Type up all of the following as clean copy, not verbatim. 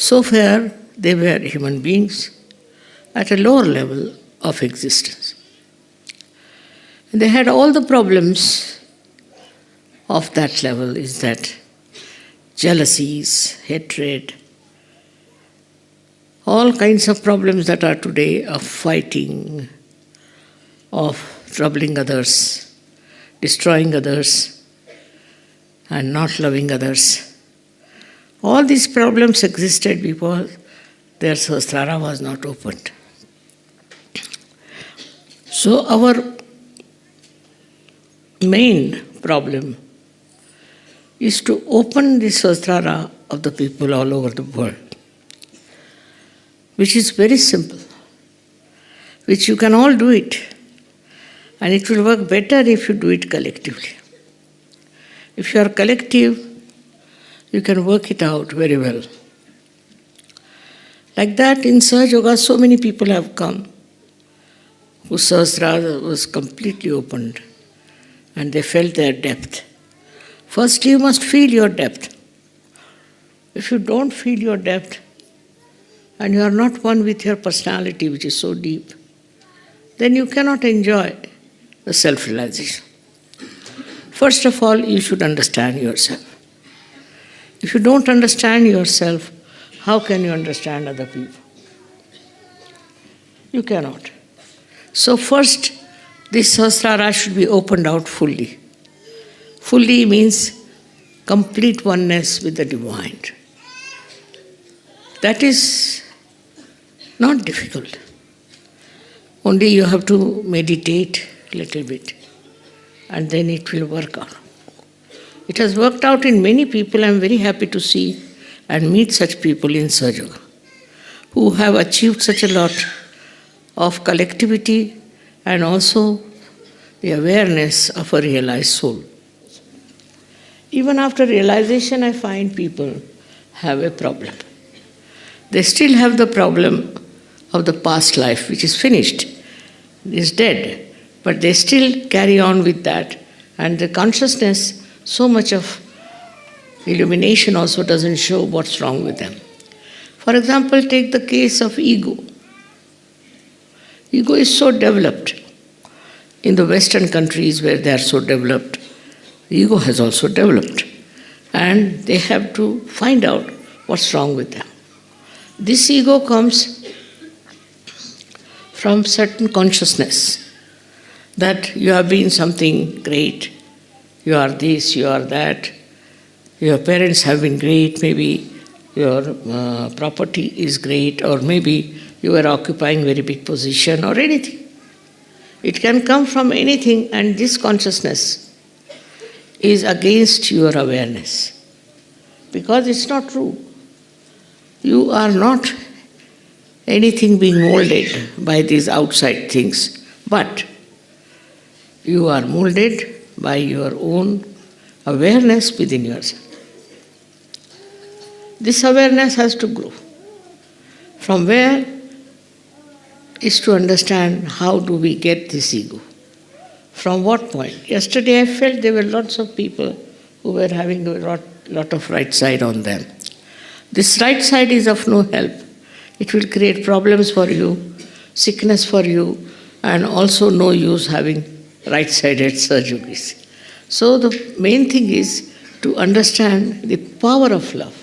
So far, they were human beings at a lower level of existence. And they had all the problems of that level, is that jealousies, hatred, all kinds of problems that are today of fighting, of troubling others, destroying others, and not loving others. All these problems existed because their Sahasrara was not opened. So our main problem is to open the Sahasrara of the people all over the world, which is very simple, which you can all do it, and it will work better if you do it collectively. If you are collective, you can work it out very well. Like that, in Sahaja Yoga, so many people have come whose Sahasrara was completely opened and they felt their depth. Firstly, you must feel your depth. If you don't feel your depth and you are not one with your personality, which is so deep, then you cannot enjoy the self-realization. First of all, you should understand yourself. If you don't understand yourself, how can you understand other people? You cannot. So first, this Sahasrara should be opened out fully. Fully means complete oneness with the divine. That is not difficult. Only you have to meditate a little bit, and then it will work out. It has worked out in many people. I am very happy to see and meet such people in Sahaja Yoga who have achieved such a lot of collectivity and also the awareness of a realized soul. Even after realization, I find people have a problem. They still have the problem of the past life, which is finished, is dead, but they still carry on with that, and the consciousness, so much of illumination also doesn't show what's wrong with them. For example, take the case of ego. Ego is so developed. In the Western countries where they are so developed, ego has also developed. And they have to find out what's wrong with them. This ego comes from certain consciousness that you have been something great. You are this, you are that. Your parents have been great, maybe your property is great, or maybe you are occupying very big position or anything. It can come from anything, and this consciousness is against your awareness. Because it's not true. You are not anything being molded by these outside things, but you are molded by your own awareness within yourself. This awareness has to grow. From where is to understand how do we get this ego. From what point? Yesterday I felt there were lots of people who were having a lot of right side on them. This right side is of no help. It will create problems for you, sickness for you, and also no use having right-sided surgeries. So the main thing is to understand the power of love.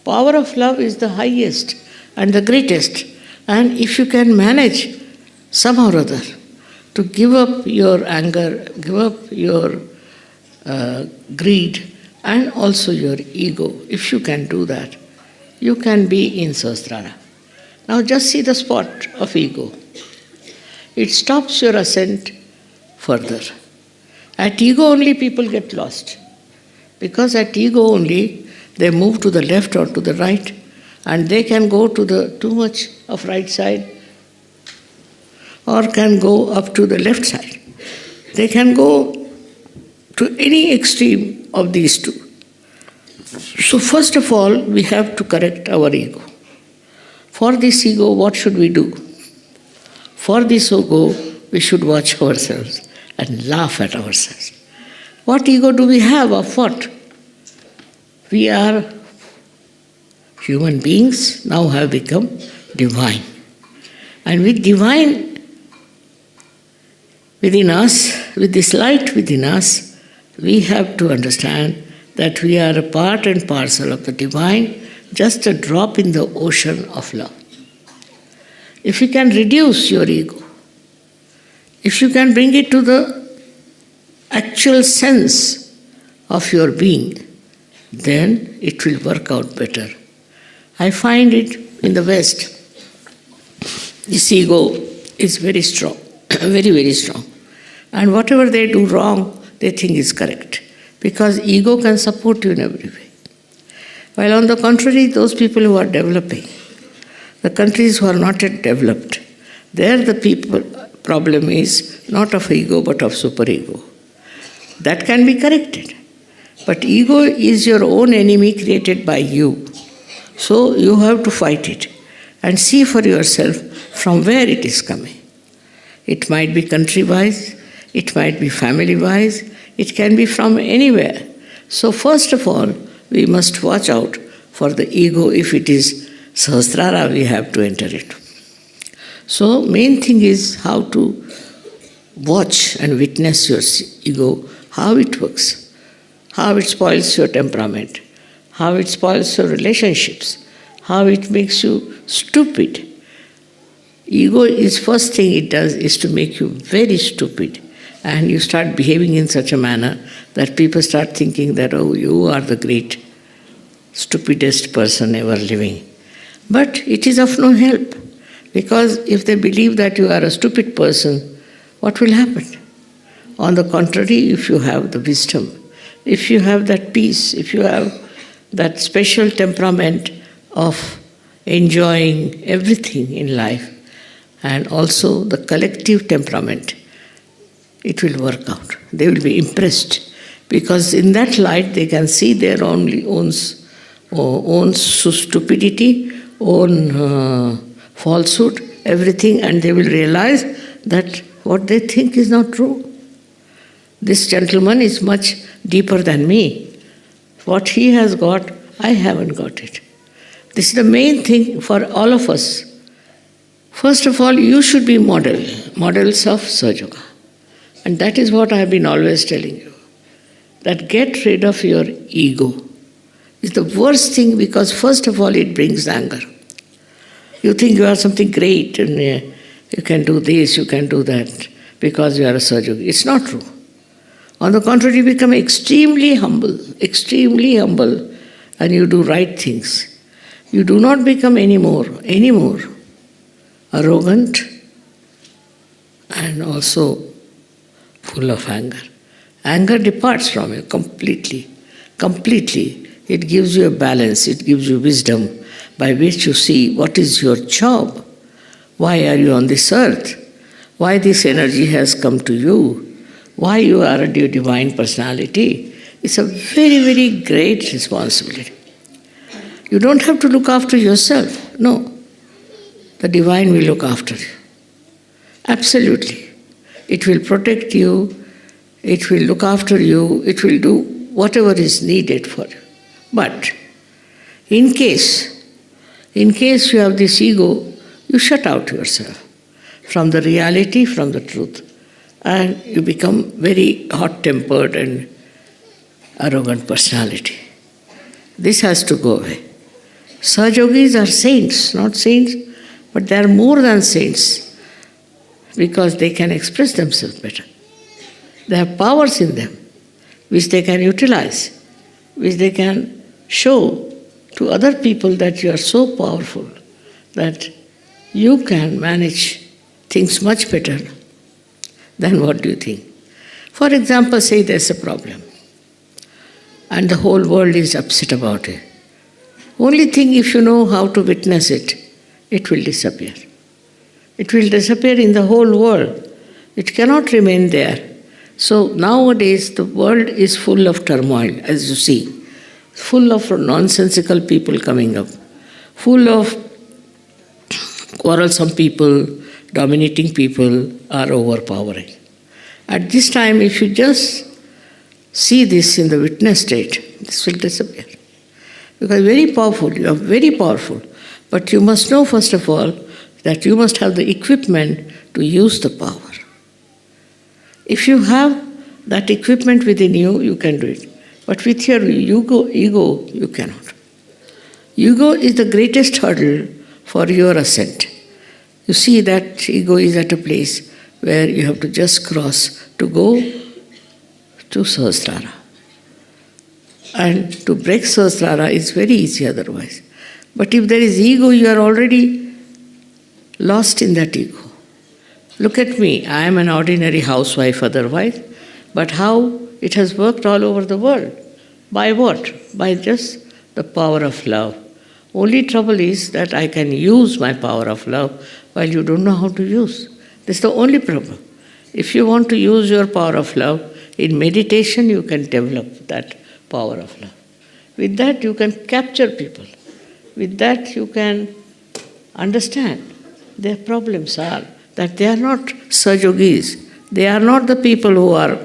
Power of love is the highest and the greatest. And if you can manage somehow or other to give up your anger, give up your greed, and also your ego, if you can do that, you can be in Sahasrara. Now just see the spot of ego. It stops your ascent further. At ego only people get lost. Because at ego only they move to the left or to the right, and they can go to the too much of right side or can go up to the left side. They can go to any extreme of these two. So first of all, we have to correct our ego. For this ego, what should we do? For this ego, we should watch ourselves and laugh at ourselves. What ego do we have of what? We are Human beings now have become divine. And with divine within us, with this light within us, we have to understand that we are a part and parcel of the divine, just a drop in the ocean of love. If you can reduce your ego, if you can bring it to the actual sense of your being, then it will work out better. I find it in the West, this ego is very strong, very, very strong. And whatever they do wrong, they think is correct, because ego can support you in every way. While on the contrary, those people who are developing, the countries who are not yet developed, there the problem is not of ego but of superego. That can be corrected. But ego is your own enemy created by you. So you have to fight it and see for yourself from where it is coming. It might be country-wise, it might be family-wise, it can be from anywhere. So first of all, we must watch out for the ego. If it is Sahasrara, we have to enter it. So main thing is how to watch and witness your ego, how it works, how it spoils your temperament, how it spoils your relationships, how it makes you stupid. Ego is first thing it does is to make you very stupid, and you start behaving in such a manner that people start thinking that, oh, you are the great, stupidest person ever living. But it is of no help, because if they believe that you are a stupid person, what will happen? On the contrary, if you have the wisdom, if you have that peace, if you have that special temperament of enjoying everything in life, and also the collective temperament, it will work out. They will be impressed, because in that light they can see their own stupidity, own falsehood, everything, and they will realize that what they think is not true. This gentleman is much deeper than me. What he has got, I haven't got it. This is the main thing for all of us. First of all, you should be models of Sahaja. And that is what I have been always telling you. That get rid of your ego is the worst thing, because first of all it brings anger. You think you are something great and you can do this, you can do that because you are a Sahaja. It's not true. On the contrary, you become extremely humble, and you do right things. You do not become anymore arrogant and also full of anger. Anger departs from you completely. It gives you a balance, it gives you wisdom by which you see what is your job. Why are you on this earth? Why this energy has come to you? Why you are a divine personality? It's a very, very great responsibility. You don't have to look after yourself. No. The divine will look after you. Absolutely. It will protect you. It will look after you. It will do whatever is needed for you. But in case you have this ego, you shut out yourself from the reality, from the truth. And you become very hot-tempered and arrogant personality. This has to go away. Sahajogis are saints, not saints, but they are more than saints, because they can express themselves better. They have powers in them, which they can utilize, which they can show to other people that you are so powerful that you can manage things much better than what do you think. For example, say there's a problem and the whole world is upset about it. Only thing, if you know how to witness it, it will disappear. It will disappear in the whole world. It cannot remain there. So nowadays the world is full of turmoil, as you see, full of nonsensical people coming up, full of quarrelsome people, dominating people are overpowering. At this time, if you just see this in the witness state, this will disappear. Because very powerful, you are very powerful. But you must know, first of all, that you must have the equipment to use the power. If you have that equipment within you, you can do it. But with your ego, you cannot. Ego is the greatest hurdle for your ascent. You see that ego is at a place where you have to just cross to go to Sahasrara. And to break Sahasrara is very easy otherwise. But if there is ego, you are already lost in that ego. Look at me, I am an ordinary housewife otherwise, but how it has worked all over the world. By what? By just the power of love. Only trouble is that I can use my power of love while you don't know how to use. That's the only problem. If you want to use your power of love, in meditation you can develop that power of love. With that you can capture people. With that you can understand their problems are that they are not Sahajogis. They are not the people who are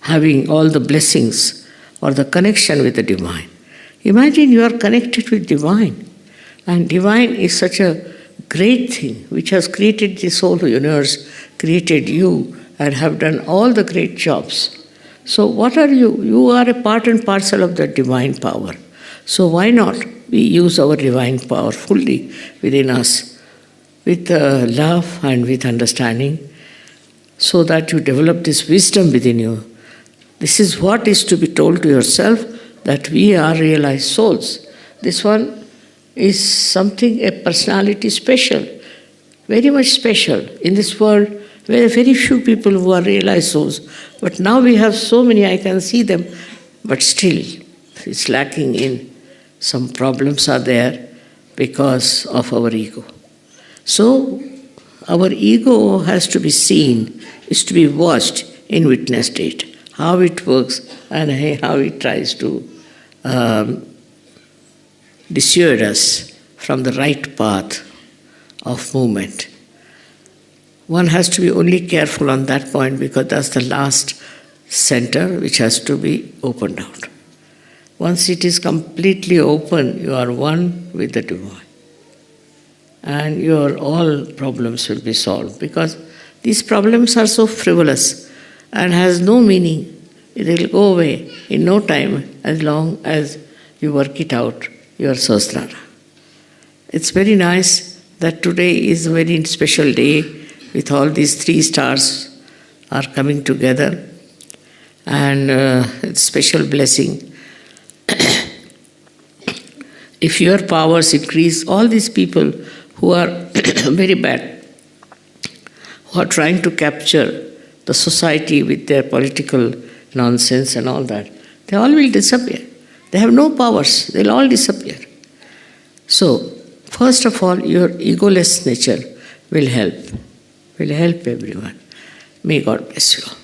having all the blessings or the connection with the divine. Imagine you are connected with divine. And divine is such a great thing which has created this whole universe, created you, and have done all the great jobs. So what are you? You are a part and parcel of the divine power. So why not we use our divine power fully within us with love and with understanding so that you develop this wisdom within you. This is what is to be told to yourself, that we are realized souls. This one is something, a personality special, very much special. In this world, there are very few people who are realized souls. But now we have so many, I can see them, but still it's lacking in. Some problems are there because of our ego. So our ego has to be seen, is to be watched in witness state, how it works and how it tries to dissuade us from the right path of movement. One has to be only careful on that point because that's the last center which has to be opened out. Once it is completely open, you are one with the divine. And your all problems will be solved because these problems are so frivolous and has no meaning. It will go away in no time as long as you work it out, your Sahasrara. It's very nice that today is a very special day with all these 3 stars are coming together and it's special blessing. If your powers increase, all these people who are very bad, who are trying to capture the society with their political nonsense and all that, they all will disappear. They have no powers, they'll all disappear. So, first of all, your egoless nature will help everyone. May God bless you all.